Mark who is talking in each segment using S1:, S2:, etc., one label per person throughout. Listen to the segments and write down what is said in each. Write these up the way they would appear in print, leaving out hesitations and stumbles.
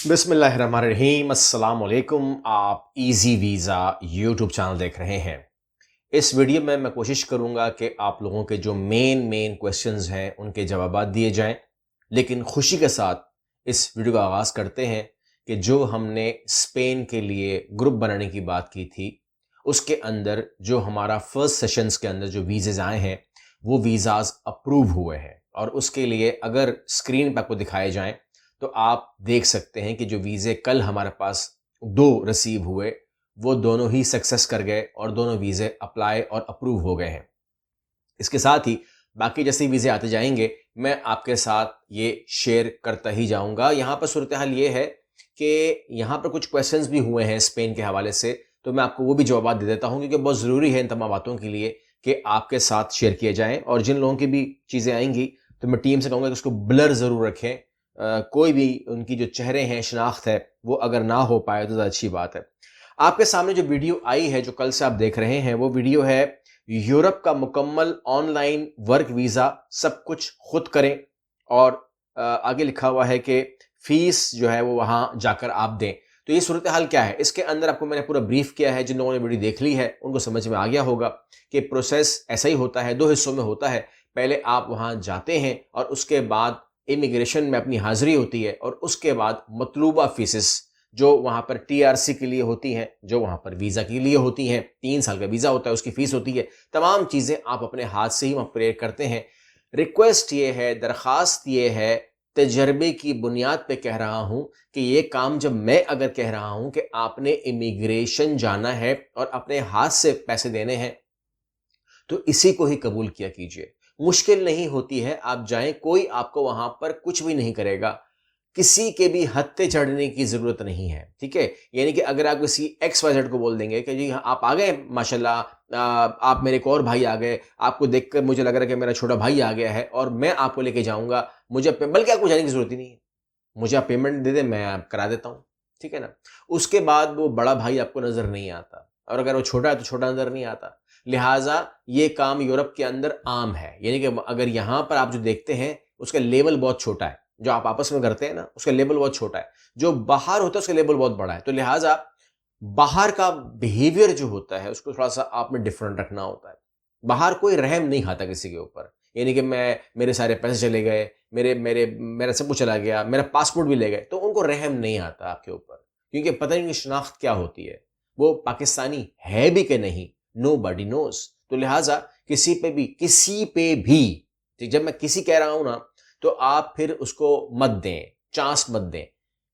S1: बिस्मिल्लाहिर्रहमानिर्रहीम अस्सलाम वालेकुम। आप इजी वीज़ा यूट्यूब चैनल देख रहे हैं। इस वीडियो में मैं कोशिश करूंगा कि आप लोगों के जो मेन क्वेश्चंस हैं उनके जवाब दिए जाएं। लेकिन खुशी के साथ इस वीडियो का आगाज़ करते हैं कि जो हमने स्पेन के लिए ग्रुप बनाने की बात की थी उसके अंदर जो हमारा फर्स्ट सेशंस के अंदर जो वीज़े आए हैं वो वीज़ाज़ अप्रूव हुए हैं और उसके लिए अगर स्क्रीन पर आपको दिखाए जाएं तो आप देख सकते हैं कि जो वीज़े कल हमारे पास 2 रिसीव हुए वो दोनों ही सक्सेस कर गए और दोनों वीज़े अप्लाई और अप्रूव हो गए हैं। इसके साथ ही बाकी जैसे वीज़े आते जाएंगे मैं आपके साथ ये शेयर करता ही जाऊंगा। यहाँ पर सूरत हाल ये है कि यहाँ पर कुछ क्वेश्चंस भी हुए हैं स्पेन के हवाले से, तो मैं आपको वो भी जवाब दे देता हूँ क्योंकि बहुत ज़रूरी है इन तमाम बातों के लिए कि आपके साथ शेयर किए जाएं। और जिन लोगों की भी चीज़ें आएंगी तो मैं टीम से कहूँगा कि उसको ब्लर ज़रूर रखें। कोई भी उनकी जो चेहरे हैं, शनाख्त है, वो अगर ना हो पाए तो ज़्यादा अच्छी बात है। आपके सामने जो वीडियो आई है, जो कल से आप देख रहे हैं, वो वीडियो है यूरोप का मुकम्मल ऑनलाइन वर्क वीज़ा, सब कुछ खुद करें और आगे लिखा हुआ है कि फीस जो है वो वहाँ जाकर आप दें। तो ये सूरत हाल क्या है, इसके अंदर आपको मैंने पूरा ब्रीफ किया है। जिन लोगों ने वीडियो देख ली है उनको समझ में आ गया होगा कि प्रोसेस ऐसा ही होता है, 2 हिस्सों में होता है। पहले आप वहाँ जाते हैं और उसके बाद इमिग्रेशन में अपनी हाज़िरी होती है और उसके बाद मतलूबा फीसेस जो वहाँ पर टीआरसी के लिए होती हैं, जो वहाँ पर वीज़ा के लिए होती हैं, 3 साल का वीज़ा होता है, उसकी फ़ीस होती है। तमाम चीज़ें आप अपने हाथ से ही वहाँ पे करते हैं। रिक्वेस्ट ये है, दरख्वास्त ये है, तजर्बे की बुनियाद पे कह रहा हूँ कि ये काम जब मैं अगर कह रहा हूँ कि आपने इमिग्रेशन जाना है और अपने हाथ से पैसे देने हैं, तो इसी को ही कबूल किया कीजिए। मुश्किल नहीं होती है, आप जाएँ, कोई आपको वहाँ पर कुछ भी नहीं करेगा। किसी के भी हत्थे चढ़ने की ज़रूरत नहीं है, ठीक है? यानी कि अगर आप किसी एक्स वाई ज़ेड को बोल देंगे कि जी हाँ, आप आ गए माशाल्लाह, आप मेरे एक और भाई आ गए, आपको देखकर मुझे लग रहा है कि मेरा छोटा भाई आ गया है और मैं आपको लेके जाऊँगा, मुझे पे बल्कि आपको जाने की ज़रूरत ही नहीं है। मुझे आप पेमेंट दे दें, मैं करा देता हूँ, ठीक है ना? उसके बाद वो बड़ा भाई आपको नज़र नहीं आता और अगर वो छोटा है तो छोटा नज़र नहीं आता। लिहाज़ा ये काम यूरोप के अंदर आम है, यानी कि अगर यहाँ पर आप जो देखते हैं उसका लेवल बहुत छोटा है, जो आप आपस में करते हैं ना उसका लेवल बहुत छोटा है, जो बाहर होता है उसका लेवल बहुत बड़ा है। तो लिहाज़ा बाहर का बिहेवियर जो होता है उसको थोड़ा-सा आपने डिफरेंट रखना होता है। बाहर कोई रहम नहीं खाता किसी के ऊपर, यानी कि मेरे सारे पैसे चले गए, मेरे मेरे मेरा सब कुछ चला गया, मेरा पासपोर्ट भी ले गए, तो उनको रहम नहीं आता आपके ऊपर, क्योंकि पता नहीं उनकी शनाख्त क्या होती है, वो पाकिस्तानी है भी कि नहीं, नोबडी नोज़। तो लिहाज़ा किसी पे भी, ठीक, जब मैं किसी कह रहा हूँ ना, तो आप फिर उसको मत दें, चांस मत दें।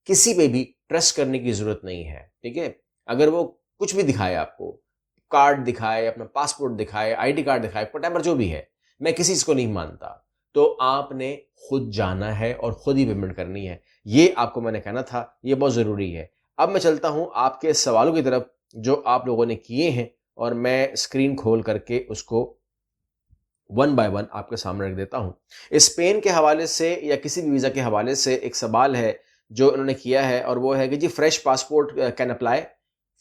S1: किसी पे भी ट्रस्ट करने की ज़रूरत नहीं है, ठीक है? अगर वो कुछ भी दिखाए आपको, कार्ड दिखाए, अपना पासपोर्ट दिखाए, आईडी कार्ड दिखाए, व्हाटएवर जो भी है, मैं किसी चीज़ को नहीं मानता। तो आपने खुद जाना है और खुद ही पेमेंट करनी है। ये आपको मैंने कहना था, ये बहुत ज़रूरी है। अब मैं चलता हूँ आपके सवालों की तरफ जो आप लोगों ने किए हैं और मैं स्क्रीन खोल करके उसको वन बाय वन आपके सामने रख देता हूँ। स्पेन के हवाले से या किसी भी वीज़ा के हवाले से एक सवाल है जो इन्होंने किया है और वो है कि जी fresh passport can apply.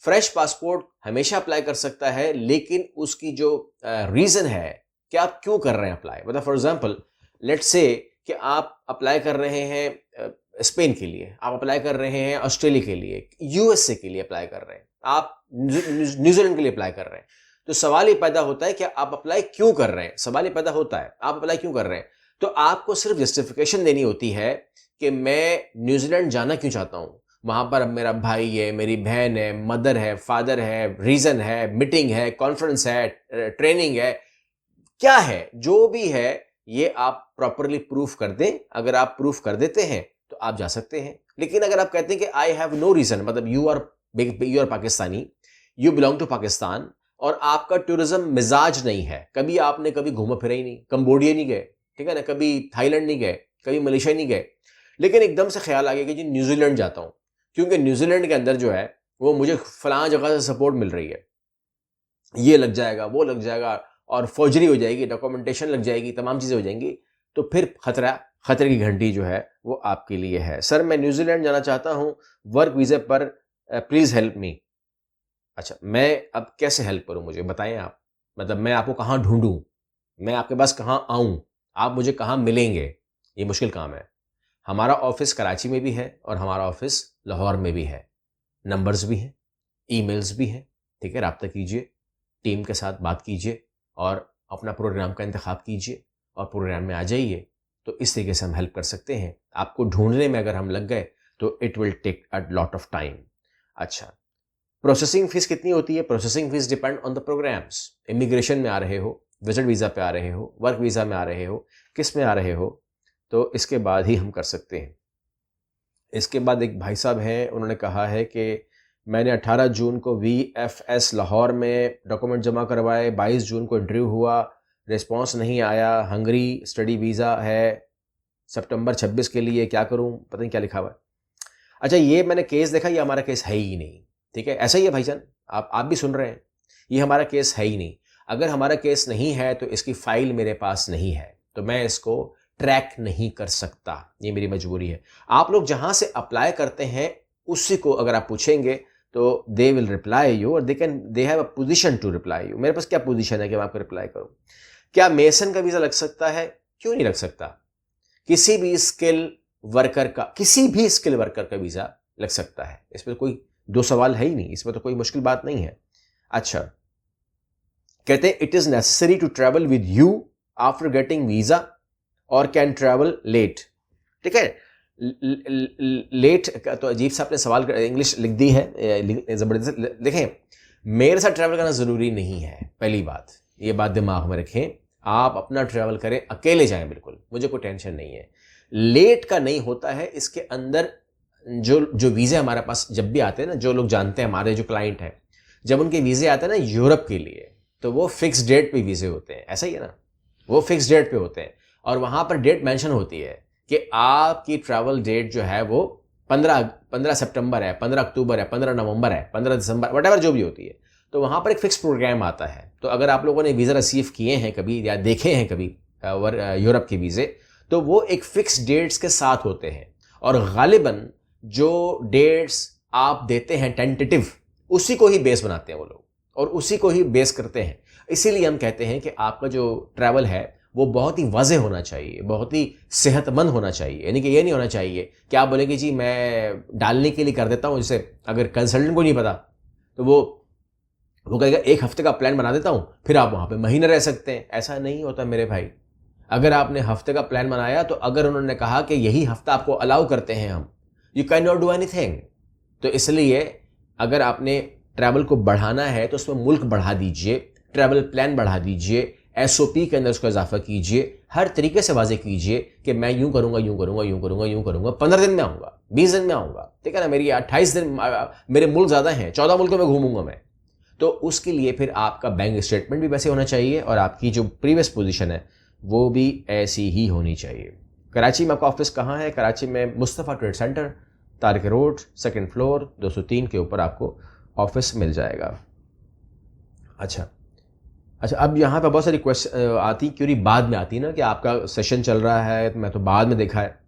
S1: Fresh passport हमेशा अप्लाई कर सकता है, लेकिन उसकी जो रीज़न है कि आप क्यों कर रहे हैं अप्लाई। मतलब फॉर एग्जांपल लेट्स से कि आप अप्लाई कर रहे हैं स्पेन के लिए, आप अप्लाई कर रहे हैं ऑस्ट्रेलिया के लिए, यूएसए के लिए अप्लाई कर रहे हैं, आप न्यूजीलैंड के लिए अप्लाई कर रहे हैं। तो सवाल ये पैदा होता है कि आप अप्लाई क्यों कर रहे हैं। सवाल ये पैदा होता है आप अप्लाई क्यों कर रहे हैं। तो आपको सिर्फ जस्टिफिकेशन देनी होती है कि मैं न्यूजीलैंड जाना क्यों चाहता हूं, वहां पर अब मेरा भाई है, मेरी बहन है, मदर है, फादर है, रीजन है, मीटिंग है, कॉन्फ्रेंस है, ट्रेनिंग है, क्या है, जो भी है, ये आप प्रॉपरली प्रूफ कर दें। अगर आप प्रूफ कर देते हैं तो आप जा सकते हैं। लेकिन अगर आप कहते हैं कि आई हैव नो रीजन, मतलब you are Pakistani, you belong to Pakistan और आपका टूरिज्म मिजाज नहीं है, कभी आपने कभी घूमा फिरा ही नहीं, कंबोडिया नहीं गए, ठीक है ना, कभी थाईलैंड नहीं गए, कभी मलेशिया नहीं गए, लेकिन एकदम से ख्याल आ गया कि जी न्यूजीलैंड जाता हूं क्योंकि न्यूजीलैंड के अंदर जो है वो मुझे फलां जगह से सपोर्ट मिल रही है, ये लग जाएगा, वो लग जाएगा और फौजरी हो जाएगी, डॉक्यूमेंटेशन लग जाएगी, तमाम चीज़ें हो जाएंगी, तो फिर खतरे की घंटी जो है वो आपके लिए है। सर मैं न्यूजीलैंड जाना चाहता हूँ वर्क वीज़े पर, प्लीज़ हेल्प मी। अच्छा, मैं अब कैसे हेल्प करूँ, मुझे बताएं आप। मतलब मैं आपको कहाँ ढूंढूं, मैं आपके पास कहाँ आऊँ, आप मुझे कहाँ मिलेंगे, ये मुश्किल काम है। हमारा ऑफिस कराची में भी है और हमारा ऑफिस लाहौर में भी है। नंबर्स भी हैं, ईमेल्स भी हैं, ठीक है। रब्ता कीजिए, टीम के साथ बात कीजिए और अपना प्रोग्राम का इंतखाब कीजिए और प्रोग्राम में आ जाइए। तो इस तरीके से हम हेल्प कर सकते हैं। आपको ढूंढने में अगर हम लग गए तो it will take a lot of time. अच्छा, प्रोसेसिंग फीस कितनी होती है? Processing fees depend on the programs. Immigration में आ रहे हो, विजिट वीज़ा पे आ रहे हो, वर्क वीज़ा में आ रहे हो, किस में आ रहे हो, तो इसके बाद ही हम कर सकते हैं। इसके बाद एक भाई साहब हैं, उन्होंने कहा है कि मैंने 18 जून को VFS लाहौर में डॉक्यूमेंट जमा करवाए, 22 जून को इंटरव्यू हुआ, रिस्पांस नहीं आया, हंगरी स्टडी वीज़ा है सितंबर 26 के लिए, क्या करूं? पता नहीं क्या लिखा हुआ है। अच्छा, ये मैंने केस देखा, ये हमारा केस है ही नहीं, ठीक है। ऐसा ही है भाईजान, आप भी सुन रहे हैं, ये हमारा केस है ही नहीं। अगर हमारा केस नहीं है तो इसकी फाइल मेरे पास नहीं है, तो मैं इसको ट्रैक नहीं कर सकता, ये मेरी मजबूरी है। आप लोग जहां से अप्लाई करते हैं उसी को अगर आप पूछेंगे तो दे विल रिप्लाई यू और they have a position to reply you. मेरे पास क्या पोजीशन है कि मैं आपको रिप्लाई करूं? क्या मेसन का वीज़ा लग सकता है? क्यों नहीं लग सकता? किसी भी स्किल वर्कर का वीज़ा लग सकता है, इसमें कोई दो सवाल है ही नहीं, इसमें तो कोई मुश्किल बात नहीं है। अच्छा, कहते हैं it is necessary to travel with you after getting visa और कैन ट्रैवल लेट, ठीक है। लेट का तो अजीब सा आपने सवाल इंग्लिश लिख दी है जबरदस्त। देखें, मेरे साथ ट्रैवल करना जरूरी नहीं है, पहली बात ये बात दिमाग में रखें। आप अपना ट्रैवल करें, अकेले जाएं, बिल्कुल मुझे कोई टेंशन नहीं है। लेट का नहीं होता है, इसके अंदर जो वीज़े हमारे पास जब भी आते हैं ना, जो लोग जानते हैं हमारे जो क्लाइंट हैं, जब उनके वीज़े आते हैं ना यूरोप के लिए, तो वो फिक्स डेट पे वीज़े होते हैं, ऐसा ही है ना, वो फिक्स डेट पे होते हैं और वहाँ पर डेट मेंशन होती है कि आपकी ट्रैवल डेट जो है वो 15 सितंबर है, 15 अक्टूबर है, 15 नवंबर है, 15 दिसंबर, वट जो भी होती है। तो वहाँ पर एक फिक्स प्रोग्राम आता है। तो अगर आप लोगों ने वीज़ा रिसीव किए हैं कभी या देखे हैं कभी यूरोप के वीज़े, तो वो एक फिक्स डेट्स के साथ होते हैं और गालिबन जो डेट्स आप देते हैं टेंटेटिव, उसी को ही बेस बनाते हैं वो लोग और उसी को ही बेस करते हैं। इसीलिए हम कहते हैं कि आपका जो ट्रैवल है वो बहुत ही वाज़ेह होना चाहिए, बहुत ही सेहतमंद होना चाहिए। यानी कि ये नहीं होना चाहिए कि आप बोले कि जी मैं डालने के लिए कर देता हूँ, जैसे अगर कंसल्टेंट को नहीं पता तो वो कहेगा एक हफ्ते का प्लान बना देता हूँ, फिर आप वहाँ पे महीने रह सकते हैं। ऐसा नहीं होता मेरे भाई। अगर आपने हफ्ते का प्लान बनाया तो अगर उन्होंने कहा कि यही हफ्ता आपको अलाउ करते हैं हम, you can not do anything. तो इसलिए अगर आपने ट्रैवल को बढ़ाना है तो उसमें मुल्क बढ़ा दीजिए, ट्रैवल प्लान बढ़ा दीजिए, SOP के अंदर उसका इजाफा कीजिए, हर तरीके से वाजे कीजिए कि मैं यूं करूंगा, यूं करूंगा, यूं करूंगा, यूं करूंगा, 15 दिन में आऊंगा, 20 दिन में आऊंगा, ठीक है ना। मेरी 28 दिन, मेरे मुल्क ज़्यादा हैं, 14 मुल्कों में घूमूंगा मैं। तो उसके लिए फिर आपका बैंक स्टेटमेंट भी वैसे होना चाहिए और आपकी जो प्रीवियस पोजीशन है वो भी ऐसी ही होनी चाहिए। कराची में आपका ऑफिस कहाँ है? कराची में Mustafa trade centre, Tariq road, 2nd floor, 203 के ऊपर आपको ऑफिस मिल जाएगा। अच्छा, अब यहाँ पे बहुत सारी क्वेश्चन आती, क्योंकि बाद में आती ना कि आपका सेशन चल रहा है, तो मैं तो बाद में देखा है,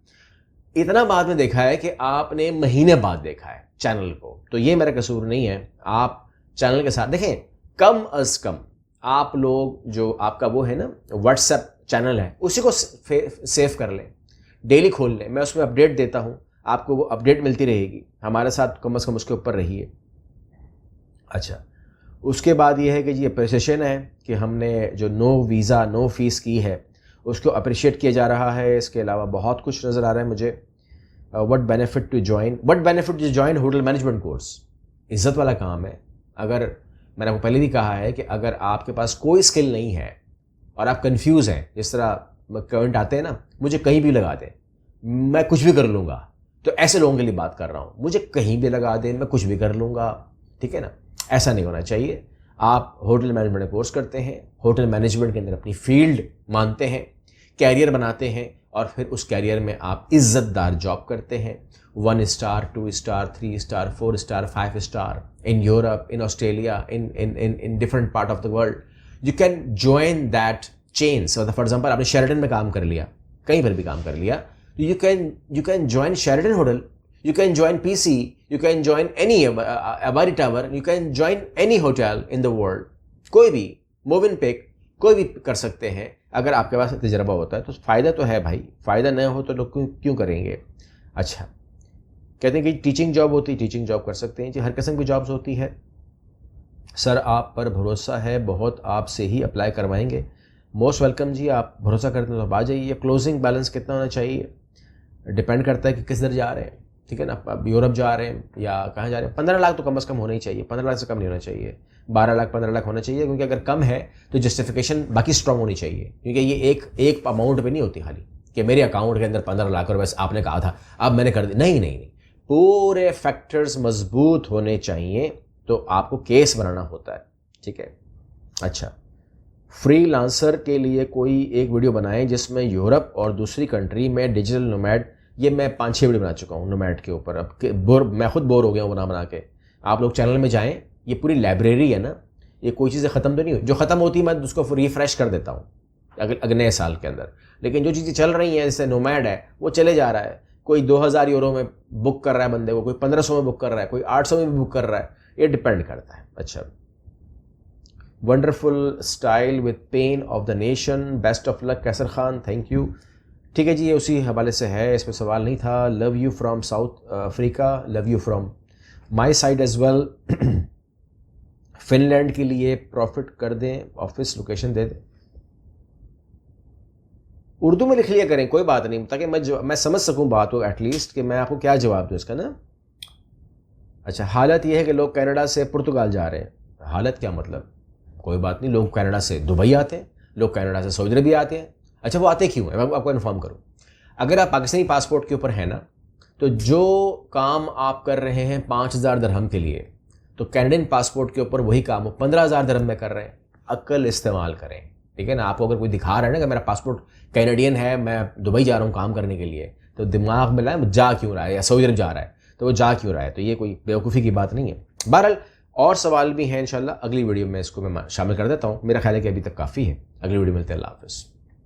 S1: इतना बाद में देखा है कि आपने महीने बाद देखा है चैनल को, तो ये मेरा कसूर नहीं है। आप चैनल के साथ देखें, कम अज़ कम आप लोग जो आपका वो है ना व्हाट्सएप चैनल है, उसी को सेव कर लें, डेली खोल लें। मैं उसमें अपडेट देता हूँ, आपको वो अपडेट मिलती रहेगी। हमारे साथ कम अज़ कम उसके ऊपर रहिए। अच्छा, उसके बाद ये है कि जी अप्रिसिएशन है कि हमने जो नो वीज़ा नो फीस की है उसको अप्रिशिएट किया जा रहा है। इसके अलावा बहुत कुछ नज़र आ रहा है मुझे। What benefit to join hotel management course? इज़्ज़त वाला काम है। अगर मैंने आपको पहले भी कहा है कि अगर आपके पास कोई स्किल नहीं है और आप कंफ्यूज हैं, जिस तरह कमेंट आते हैं ना, मुझे कहीं भी लगा दें, मैं कुछ भी कर लूँगा, तो ऐसे लोगों के लिए बात कर रहा हूँ। मुझे कहीं भी लगा दें, मैं कुछ भी कर लूँगा, ठीक है ना, ऐसा नहीं होना चाहिए। आप होटल मैनेजमेंट कोर्स करते हैं, होटल मैनेजमेंट के अंदर अपनी फील्ड मानते हैं, कैरियर बनाते हैं और फिर उस कैरियर में आप इज़्ज़तदार जॉब करते हैं। 1 star, 2 star, 3 star, 4 star, 5 star in Europe, in Australia, in different part of the world. You can join that chain. So for example, आपने शेरेटन में काम कर लिया, कहीं पर भी काम कर लिया, you can join Sheraton Hotel, you can join PC, you can join any Abari Tower, you can join any hotel in the world. कोई भी Movenpick, कोई भी कर सकते हैं अगर आपके पास तजर्बा होता है। तो फ़ायदा तो है भाई, फ़ायदा न हो तो लोग क्यों करेंगे। अच्छा, कहते हैं कि टीचिंग जॉब होती है, टीचिंग जॉब कर सकते हैं जी, हर किस्म की जॉब्स होती है। सर आप पर भरोसा है बहुत, आपसे ही अप्लाई करवाएंगे। मोस्ट वेलकम जी, आप भरोसा करते हैं तो आ जाइए। क्लोजिंग बैलेंस कितना होना चाहिए, डिपेंड करता है कि किस दर जा रहे हैं, ठीक है ना। आप यूरोप जा रहे हैं या कहाँ जा रहे हैं। 15 लाख तो कम से कम होना ही चाहिए, 15 लाख से कम नहीं होना चाहिए। 12 लाख 15 लाख होना चाहिए, क्योंकि अगर कम है तो जस्टिफिकेशन बाकी स्ट्रांग होनी चाहिए, क्योंकि ये एक अमाउंट पे नहीं होती खाली कि मेरे अकाउंट के अंदर 15 लाख रुपए आपने कहा था अब मैंने कर दी। नहीं नहीं नहीं, पूरे फैक्टर्स मजबूत होने चाहिए तो आपको केस बनाना होता है, ठीक है। अच्छा, फ्रीलांसर के लिए कोई एक वीडियो बनाएं जिसमें यूरोप और दूसरी कंट्री में डिजिटल नोमैड, ये मैं 5-6 वीडियो बना चुका हूँ नोमैड के ऊपर। अब मैं खुद बोर हो गया हूँ बना के। आप लोग चैनल में जाएं, ये पूरी लाइब्रेरी है ना, ये कोई चीज़ें ख़त्म तो नहीं हुई, जो ख़त्म होती है मैं उसको रिफ्रेश कर देता हूँ अगले साल के अंदर। लेकिन जो चीज़ें चल रही हैं जैसे नोमैड है वो चले जा रहा है, कोई 2000 यूरो में बुक कर रहा है बंदे को, कोई 1500 में बुक कर रहा है, कोई 800 में भी बुक कर रहा है, ये डिपेंड करता है। अच्छा, wonderful style with pen of the nation, best of luck Kaiser Khan, thank you. ठीक है जी, ये उसी हवाले से है, इस पर सवाल नहीं था। Love you from South Africa, love you from my side as well. Finland के लिए प्रॉफिट कर दें, ऑफिस लोकेशन दे दें, उर्दू में लिख लिया करें, कोई बात नहीं, ताकि मैं समझ सकूं बात को एटलीस्ट कि मैं आपको क्या जवाब दूं इसका ना। अच्छा, हालत यह है कि लोग कनाडा से पुर्तगाल जा रहे हैं। हालत क्या मतलब, कोई बात नहीं, लोग कनाडा से दुबई आते हैं, लोग कनाडा से सऊदी अरब भी आते हैं। अच्छा, वो आते क्यों है, मैं आपको इन्फॉर्म करूं। अगर आप पाकिस्तानी पासपोर्ट के ऊपर हैं ना, तो जो काम आप कर रहे हैं 5000 दिरहम के लिए, तो कैनेडियन पासपोर्ट के ऊपर वही काम 15,000 दिरहम में कर रहे हैं। अक्ल इस्तेमाल करें, ठीक है ना। आपको अगर कोई दिखा रहा है ना कि मेरा पासपोर्ट कैनेडियन है, मैं दुबई जा रहा हूँ काम करने के लिए, तो दिमाग में लाए जा क्यों रहा है, या सऊदी अरब जा रहा है तो वो जा क्यों रहा है। तो ये कोई बेवकूफ़ी की बात नहीं है। बहरहाल और सवाल भी हैं, इंशाल्लाह अगली वीडियो में इसको मैं शामिल कर देता हूँ। मेरा ख्याल है कि अभी तक काफ़ी है। अगली वीडियो मिलते हैं, अल्लाह हाफ़िज़।